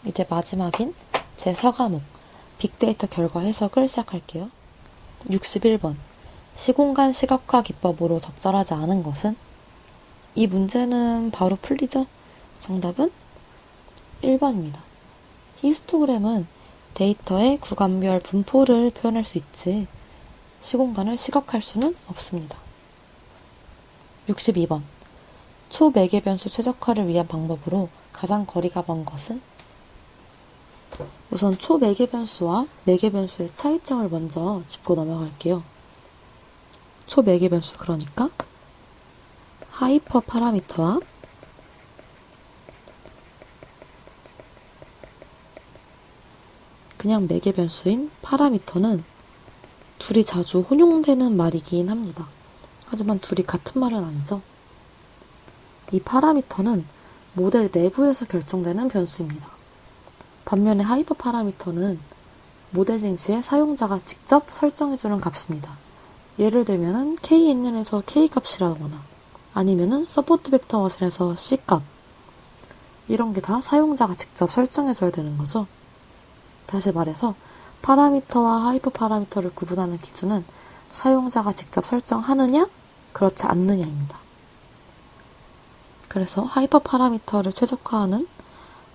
이제 마지막인 제4과목 빅데이터 결과 해석을 시작할게요. 61번 시공간 시각화 기법으로 적절하지 않은 것은? 이 문제는 바로 풀리죠? 정답은 1번입니다. 히스토그램은 데이터의 구간별 분포를 표현할 수 있지 시공간을 시각화할 수는 없습니다. 62번 초매개 변수 최적화를 위한 방법으로 가장 거리가 먼 것은? 우선 초매개 변수와 매개 변수의 차이점을 먼저 짚고 넘어갈게요. 초매개 변수 그러니까 하이퍼 파라미터와 그냥 매개 변수인 파라미터는 둘이 자주 혼용되는 말이긴 합니다. 하지만 둘이 같은 말은 아니죠. 이 파라미터는 모델 내부에서 결정되는 변수입니다. 반면에 하이퍼 파라미터는 모델링 시에 사용자가 직접 설정해주는 값입니다. 예를 들면은 KNN에서 K값이라거나 아니면은 서포트 벡터 머신에서 C값 이런 게 다 사용자가 직접 설정해줘야 되는 거죠. 다시 말해서 파라미터와 하이퍼 파라미터를 구분하는 기준은 사용자가 직접 설정하느냐, 그렇지 않느냐입니다. 그래서 하이퍼 파라미터를 최적화하는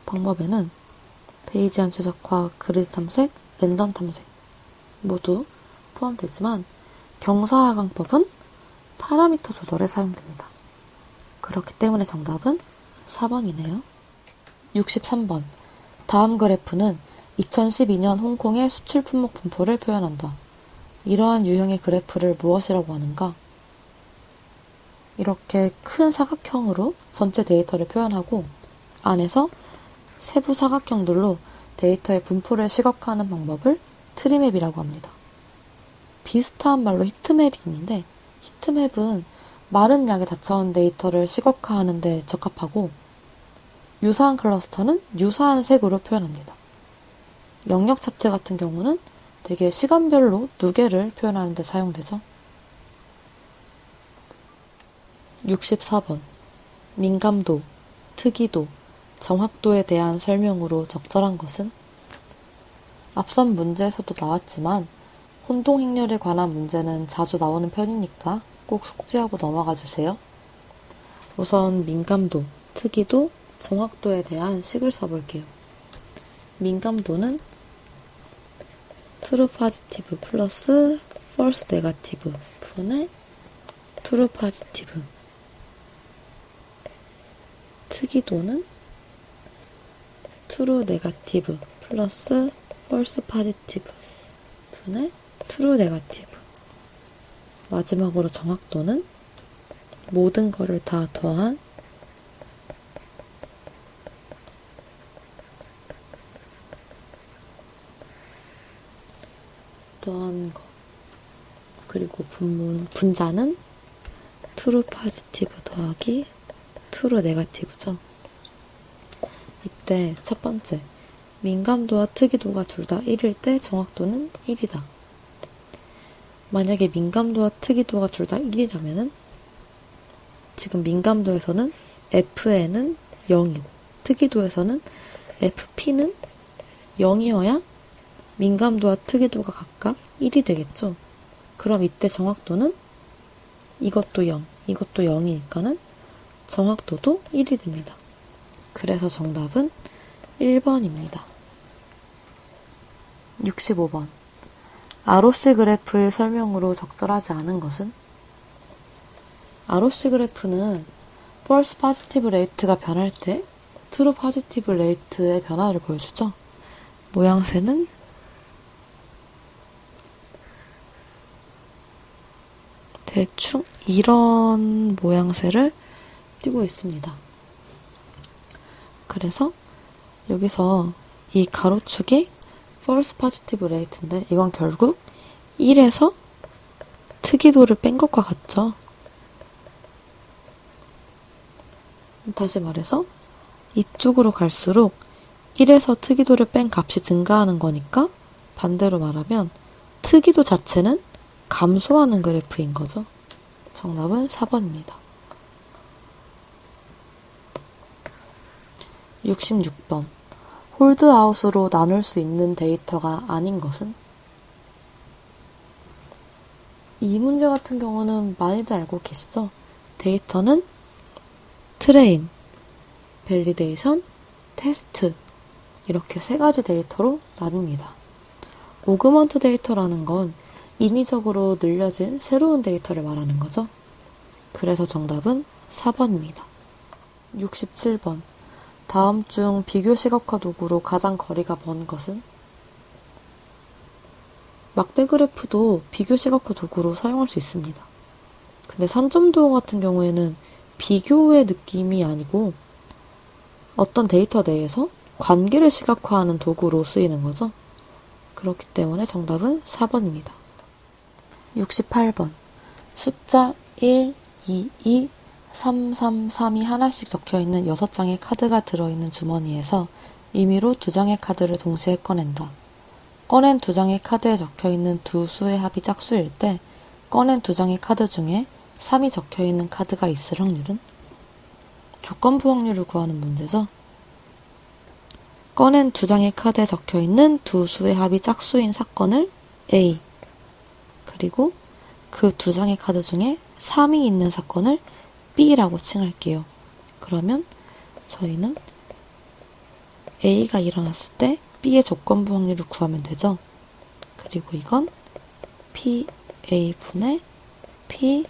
방법에는 베이지안 최적화, 그리드 탐색, 랜덤 탐색 모두 포함되지만 경사하강법은 파라미터 조절에 사용됩니다. 그렇기 때문에 정답은 4번이네요. 63번 다음 그래프는 2012년 홍콩의 수출 품목 분포를 표현한다. 이러한 유형의 그래프를 무엇이라고 하는가? 이렇게 큰 사각형으로 전체 데이터를 표현하고 안에서 세부 사각형들로 데이터의 분포를 시각화하는 방법을 트리맵이라고 합니다. 비슷한 말로 히트맵이 있는데 히트맵은 마른 약의 다차원 데이터를 시각화하는 데 적합하고 유사한 클러스터는 유사한 색으로 표현합니다. 영역 차트 같은 경우는 되게 시간별로 누계를 표현하는 데 사용되죠. 64번 민감도, 특이도, 정확도에 대한 설명으로 적절한 것은? 앞선 문제에서도 나왔지만 혼동행렬에 관한 문제는 자주 나오는 편이니까 꼭 숙지하고 넘어가 주세요. 우선 민감도, 특이도, 정확도에 대한 식을 써볼게요. 민감도는 true positive 플러스 false negative 분의 true positive. 특이도는 true negative 플러스 false positive 분의 true negative. 마지막으로 정확도는 모든 거를 다 더한 거. 그리고 분자는 true positive 더하기 true negative죠. 이때 첫 번째, 민감도와 특이도가 둘 다 1일 때 정확도는 1이다. 만약에 민감도와 특이도가 둘 다 1이라면은 지금 민감도에서는 FN은 0이고 특이도에서는 FP는 0이어야 민감도와 특이도가 각각 1이 되겠죠. 그럼 이때 정확도는 이것도 0, 이것도 0이니까는 정확도도 1이 됩니다. 그래서 정답은 1번입니다. 65번 ROC 그래프의 설명으로 적절하지 않은 것은? ROC 그래프는 false positive rate가 변할 때 true positive rate의 변화를 보여주죠. 모양새는 대충 이런 모양새를 띄고 있습니다. 그래서 여기서 이 가로축이 false positive rate인데 이건 결국 1에서 특이도를 뺀 것과 같죠. 다시 말해서 이쪽으로 갈수록 1에서 특이도를 뺀 값이 증가하는 거니까 반대로 말하면 특이도 자체는 감소하는 그래프인 거죠. 정답은 4번입니다. 66번 홀드아웃으로 나눌 수 있는 데이터가 아닌 것은? 이 문제 같은 경우는 많이들 알고 계시죠? 데이터는 트레인, 밸리데이션, 테스트 이렇게 세 가지 데이터로 나뉩니다. 오그먼트 데이터라는 건 인위적으로 늘려진 새로운 데이터를 말하는 거죠. 그래서 정답은 4번입니다. 67번. 다음 중 비교 시각화 도구로 가장 거리가 먼 것은? 막대 그래프도 비교 시각화 도구로 사용할 수 있습니다. 근데 산점도어 같은 경우에는 비교의 느낌이 아니고 어떤 데이터 내에서 관계를 시각화하는 도구로 쓰이는 거죠. 그렇기 때문에 정답은 4번입니다. 68번. 숫자 1, 2, 2, 3, 3, 3이 하나씩 적혀있는 6장의 카드가 들어있는 주머니에서 임의로 2장의 카드를 동시에 꺼낸다. 꺼낸 2장의 카드에 적혀있는 두 수의 합이 짝수일 때 꺼낸 2장의 카드 중에 3이 적혀있는 카드가 있을 확률은? 조건부 확률을 구하는 문제죠. 꺼낸 2장의 카드에 적혀있는 두 수의 합이 짝수인 사건을 A, 그리고 그 2장의 카드 중에 3이 있는 사건을 B라고 칭할게요. 그러면 저희는 A가 일어났을 때 B의 조건부 확률을 구하면 되죠. 그리고 이건 PA분의 PA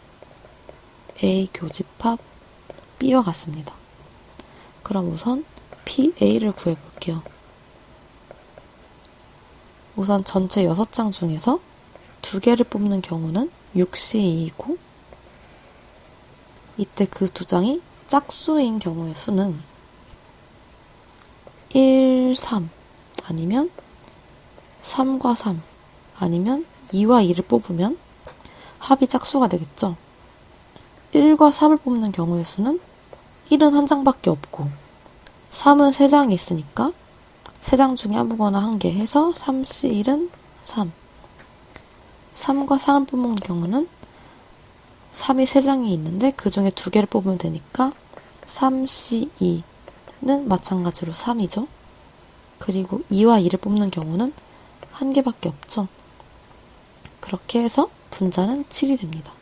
교집합 B와 같습니다. 그럼 우선 PA를 구해볼게요. 우선 전체 6장 중에서 2개를 뽑는 경우는 6C2이고 이때 그 2장이 짝수인 경우의 수는 1, 3 아니면 3과 3 아니면 2와 2를 뽑으면 합이 짝수가 되겠죠. 1과 3을 뽑는 경우의 수는 1은 한 장밖에 없고 3은 3장이 있으니까 3장 중에 아무거나 한 개 해서 3C1은 3. 3과 3을 뽑는 경우는 3이 3장이 있는데 그 중에 2개를 뽑으면 되니까 3C2는 마찬가지로 3이죠. 그리고 2와 2를 뽑는 경우는 한 개밖에 없죠. 그렇게 해서 분자는 7이 됩니다.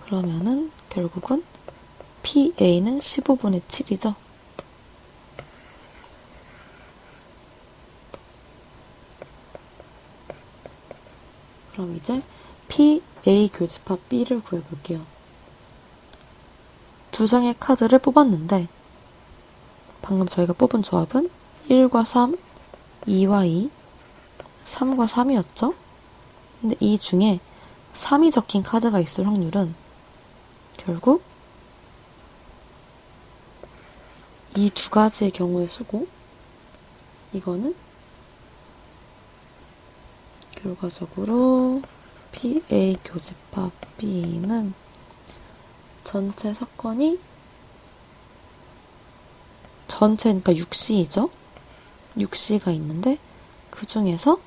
그러면은 결국은 PA는 15분의 7이죠. 그럼 이제 PA 교집합 B를 구해볼게요. 2장의 카드를 뽑았는데 방금 저희가 뽑은 조합은 1과 3, 2와 2, 3과 3이었죠? 근데 이 중에 3이 적힌 카드가 있을 확률은 결국 이 두 가지의 경우의 수고 이거는 결과적으로 PA 교집합 B는 전체 사건이 그러니까 6C이죠. 6C가 있는데 그 중에서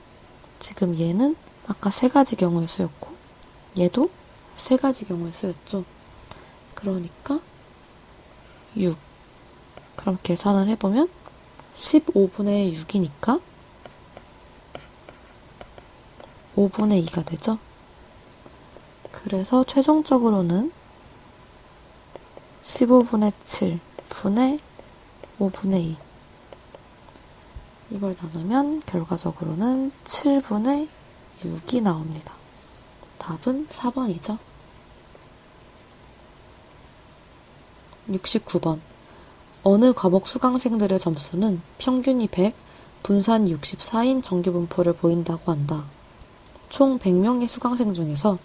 지금 얘는 아까 3가지 경우의 수였고 얘도 3가지 경우의 수였죠. 그러니까 6. 그럼 계산을 해보면 15분의 6이니까 5분의 2가 되죠. 그래서 최종적으로는 15분의 7 분의 5분의 2 이걸 나누면 결과적으로는 7분의 6이 나옵니다. 답은 4번이죠. 69번. 어느 과목 수강생들의 점수는 평균이 100, 분산이 64인 정규분포를 보인다고 한다. 총 100명의 수강생 중에서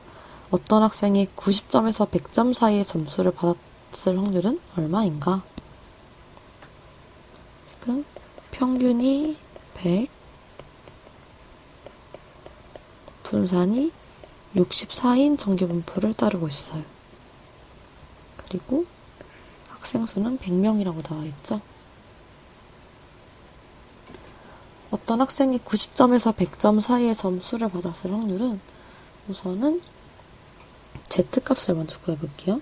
어떤 학생이 90점에서 100점 사이의 점수를 받았을 확률은 얼마인가? 지금 평균이 100, 분산이 64인 정규분포를 따르고 있어요. 그리고 학생 수는 100명이라고 나와 있죠. 어떤 학생이 90점에서 100점 사이의 점수를 받았을 확률은 우선은 Z값을 먼저 구해볼게요.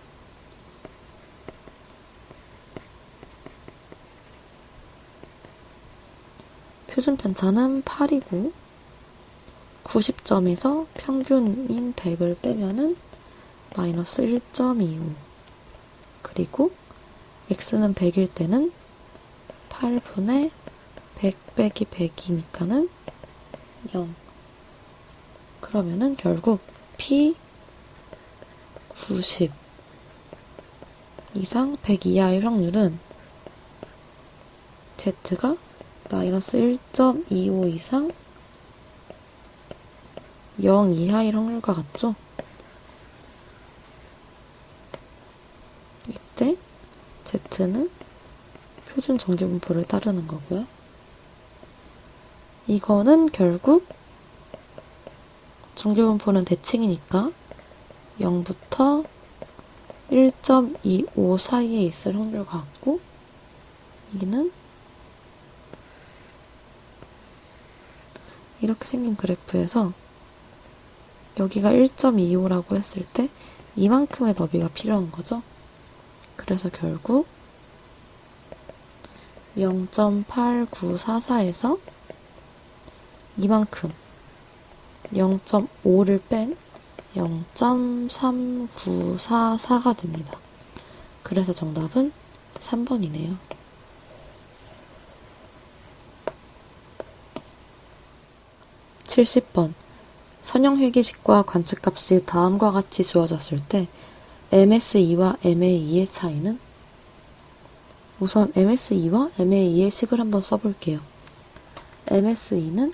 표준 편차는 8이고 90점에서 평균인 100을 빼면은 마이너스 1.25. 그리고 x는 100일 때는 8분의 100 빼기 100이니까는 0. 그러면은 결국 p 90 이상 100 이하의 확률은 z가 마이너스 1.25 이상 0 이하의 확률과 같죠? 이때 z는 표준 정규분포를 따르는 거고요. 이거는 결국 정규분포는 대칭이니까 0부터 1.25 사이에 있을 확률과 같고, 여기는 이렇게 생긴 그래프에서 여기가 1.25라고 했을 때 이만큼의 너비가 필요한 거죠. 그래서 결국 0.8944에서 이만큼 0.5를 뺀 0.3944가 됩니다. 그래서 정답은 3번이네요. 70번. 선형회기식과 관측값이 다음과 같이 주어졌을 때 MSE와 MAE의 차이는? 우선 MSE와 MAE의 식을 한번 써볼게요. MSE는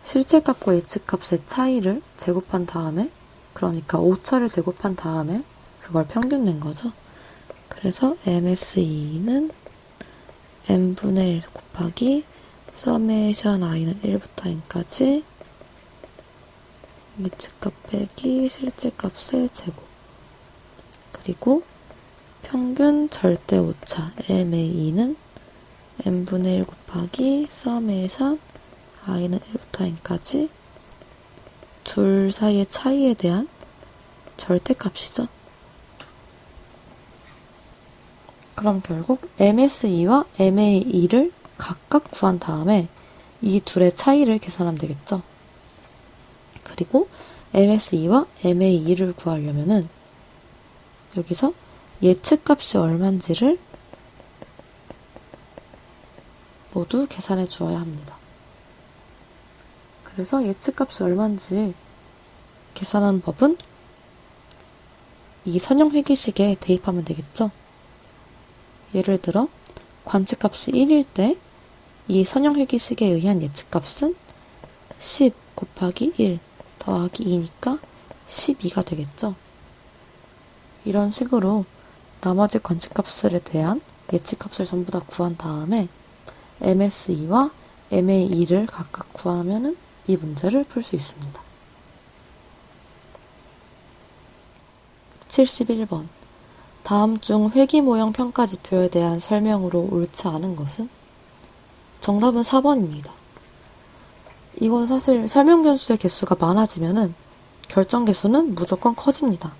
실제값과 예측값의 차이를 제곱한 다음에, 그러니까 오차를 제곱한 다음에 그걸 평균 낸 거죠. 그래서 MSE는 n분의 1 곱하기 서메이션 i는 1부터 n까지 예측값 빼기 실제값의 제곱, 그리고 평균 절대 오차 MAE는 n분의 1 곱하기 서메이션 i는 1부터 n까지 둘 사이의 차이에 대한 절대값이죠. 그럼 결국 MSE와 MAE를 각각 구한 다음에 이 둘의 차이를 계산하면 되겠죠. 그리고 MSE와 MAE를 구하려면은 여기서 예측값이 얼마인지를 모두 계산해 주어야 합니다. 그래서 예측값이 얼마인지 계산하는 법은 이 선형회기식에 대입하면 되겠죠. 예를 들어 관측값이 1일 때 이 선형회기식에 의한 예측값은 10 곱하기 1 더하기 2니까 12가 되겠죠. 이런 식으로 나머지 관측값들에 대한 예측값을 전부 다 구한 다음에 MSE와 MAE를 각각 구하면은 이 문제를 풀 수 있습니다. 71번. 다음 중 회기모형 평가지표에 대한 설명으로 옳지 않은 것은? 정답은 4번입니다. 이건 사실 설명 변수의 개수가 많아지면은 결정 개수는 무조건 커집니다.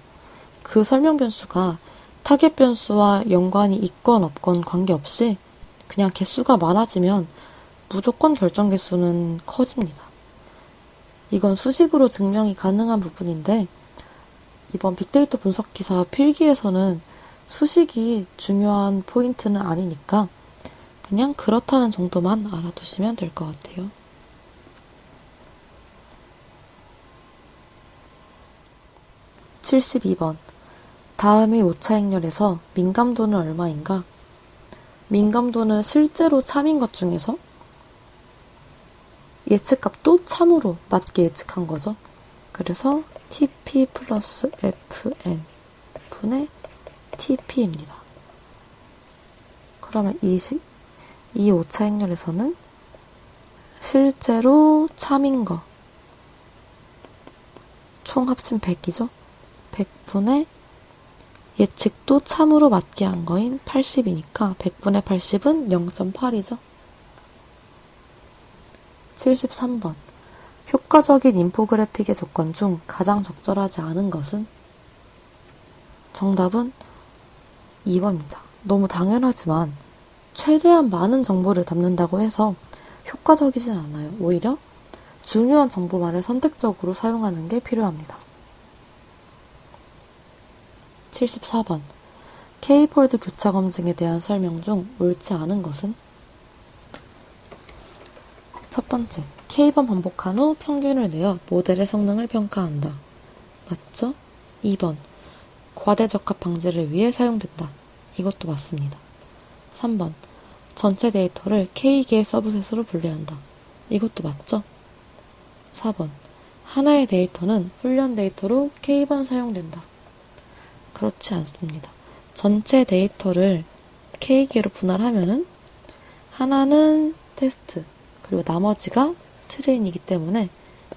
그 설명 변수가 타겟 변수와 연관이 있건 없건 관계없이 그냥 개수가 많아지면 무조건 결정 개수는 커집니다. 이건 수식으로 증명이 가능한 부분인데 이번 빅데이터 분석 기사 필기에서는 수식이 중요한 포인트는 아니니까 그냥 그렇다는 정도만 알아두시면 될 것 같아요. 72번. 다음의 오차행렬에서 민감도는 얼마인가? 민감도는 실제로 참인 것 중에서 예측값도 참으로 맞게 예측한 거죠. 그래서 TP 플러스 FN 분의 TP입니다. 그러면 이 오차행렬에서는 실제로 참인 거 총 합친 100이죠. 100분의 예측도 참으로 맞게 한 거인 80이니까 100분의 80은 0.8이죠. 73번. 효과적인 인포그래픽의 조건 중 가장 적절하지 않은 것은? 정답은 2번입니다. 너무 당연하지만 최대한 많은 정보를 담는다고 해서 효과적이진 않아요. 오히려 중요한 정보만을 선택적으로 사용하는 게 필요합니다. 74번. K폴드 교차 검증에 대한 설명 중 옳지 않은 것은? 첫 번째, K번 반복한 후 평균을 내어 모델의 성능을 평가한다. 맞죠? 2번, 과대적합 방지를 위해 사용된다. 이것도 맞습니다. 3번, 전체 데이터를 K개의 서브셋으로 분리한다. 이것도 맞죠? 4번, 하나의 데이터는 훈련 데이터로 K번 사용된다. 그렇지 않습니다. 전체 데이터를 K개로 분할하면은 하나는 테스트, 그리고 나머지가 트레인이기 때문에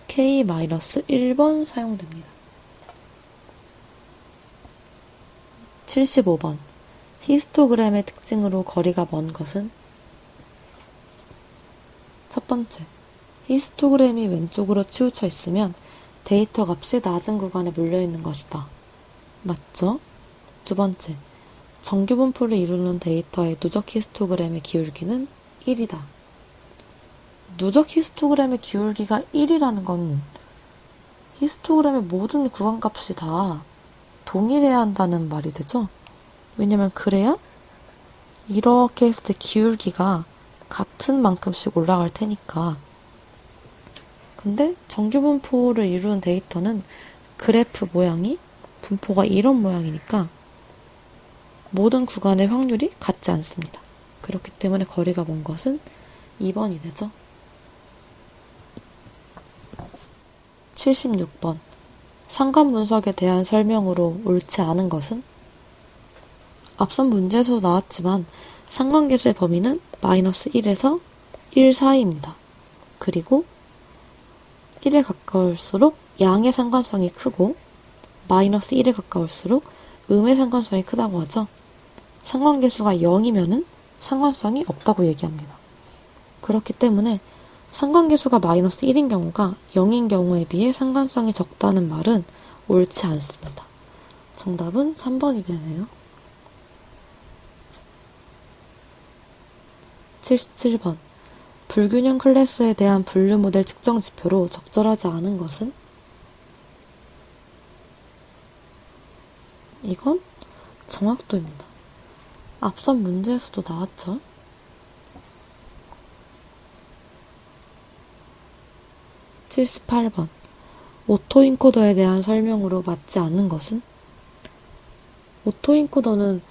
K-1번 사용됩니다. 75번. 히스토그램의 특징으로 거리가 먼 것은? 첫 번째, 히스토그램이 왼쪽으로 치우쳐 있으면 데이터 값이 낮은 구간에 몰려있는 것이다. 맞죠? 두 번째, 정규분포를 이루는 데이터의 누적 히스토그램의 기울기는 1이다. 누적 히스토그램의 기울기가 1이라는 건 히스토그램의 모든 구간값이 다 동일해야 한다는 말이 되죠? 왜냐면 그래야 이렇게 했을 때 기울기가 같은 만큼씩 올라갈 테니까. 근데 정규분포를 이루는 데이터는 그래프 모양이 분포가 이런 모양이니까 모든 구간의 확률이 같지 않습니다. 그렇기 때문에 거리가 먼 것은 2번이 되죠. 76번. 상관 분석에 대한 설명으로 옳지 않은 것은? 앞선 문제에서도 나왔지만 상관계수의 범위는 -1에서 1 사이입니다. 그리고 1에 가까울수록 양의 상관성이 크고 -1에 가까울수록 음의 상관성이 크다고 하죠. 상관계수가 0이면은 상관성이 없다고 얘기합니다. 그렇기 때문에 상관계수가 -1인 경우가 0인 경우에 비해 상관성이 적다는 말은 옳지 않습니다. 정답은 3번이 되네요. 77번. 불균형 클래스에 대한 분류 모델 측정 지표로 적절하지 않은 것은? 이건 정확도입니다. 앞선 문제에서도 나왔죠. 78번. 오토인코더에 대한 설명으로 맞지 않는 것은? 오토인코더는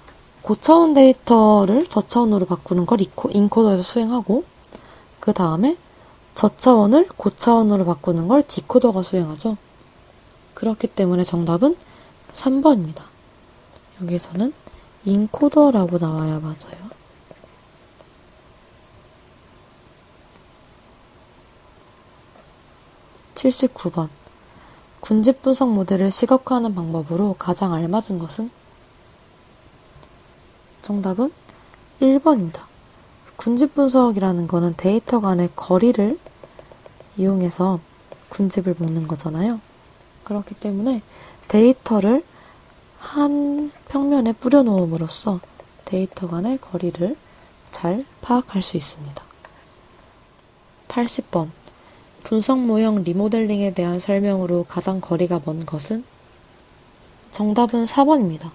고차원 데이터를 저차원으로 바꾸는 걸 인코더에서 수행하고 그 다음에 저차원을 고차원으로 바꾸는 걸 디코더가 수행하죠. 그렇기 때문에 정답은 3번입니다. 여기에서는 인코더라고 나와야 맞아요. 79번. 군집 분석 모델을 시각화하는 방법으로 가장 알맞은 것은? 정답은 1번입니다. 군집 분석이라는 거는 데이터 간의 거리를 이용해서 군집을 먹는 거잖아요. 그렇기 때문에 데이터를 한 평면에 뿌려놓음으로써 데이터 간의 거리를 잘 파악할 수 있습니다. 80번. 분석 모형 리모델링에 대한 설명으로 가장 거리가 먼 것은? 정답은 4번입니다.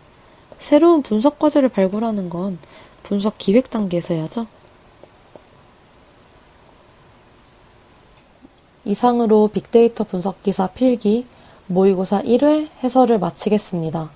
새로운 분석 과제를 발굴하는 건 분석 기획 단계에서 해야죠. 이상으로 빅데이터 분석기사 필기 모의고사 1회 해설을 마치겠습니다.